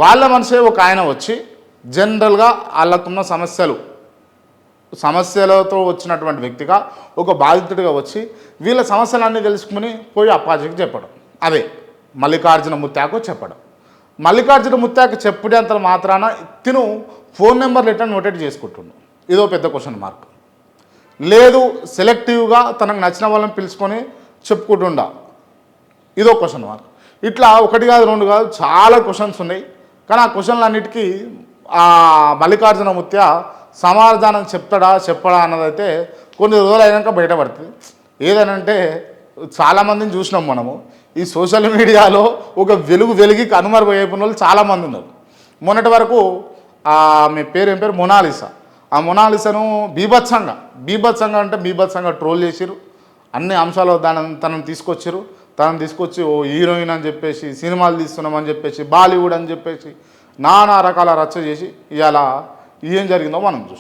వాళ్ళ మనిషే ఒక ఆయన వచ్చి జనరల్గా వాళ్ళకున్న సమస్యలతో వచ్చినటువంటి వ్యక్తిగా ఒక బాధితుడిగా వచ్చి వీళ్ళ సమస్యలన్నీ తెలుసుకుని పోయి అప్పాజీకి చెప్పడం, అదే మల్లికార్జున ముత్యాకు చెప్పడం. మల్లికార్జున ముత్యాకు చెప్పేంత మాత్రాన తిను ఫోన్ నెంబర్లు ఎట్లా నోటెట్ చేసుకుంటుండు, ఇదో పెద్ద క్వశ్చన్ మార్క్. లేదు సెలెక్టివ్గా తనకు నచ్చిన వాళ్ళని పిలుచుకొని చెప్పుకుంటుండా, ఇదో క్వశ్చన్ మార్క్. ఇట్లా ఒకటి కాదు రెండు కాదు చాలా క్వశ్చన్స్ ఉన్నాయి. కానీ ఆ క్వశ్చన్లన్నిటికీ ఆ మల్లికార్జున ముత్య సమాధానం చెప్పడా అన్నదైతే కొన్ని రోజులు అయినాక బయటపడుతుంది. ఏదనంటే చాలామందిని చూసినాం మనము ఈ సోషల్ మీడియాలో ఒక వెలిగి కనుమరుగైపోయిన వాళ్ళు చాలామంది ఉన్నారు. మొన్నటి వరకు ఆమె ఏం పేరు మొనాలిసా. ఆ మొనాలిసాను బీభత్సంగా ట్రోల్ చేసిరు. అన్ని అంశాలు తనను తీసుకొచ్చి ఓ హీరోయిన్ అని చెప్పేసి, సినిమాలు తీస్తున్నామని చెప్పేసి, బాలీవుడ్ అని చెప్పేసి నానా రకాల రచ్చ చేసి ఇవాళ ఏం జరిగిందో మనం చూస్తాం.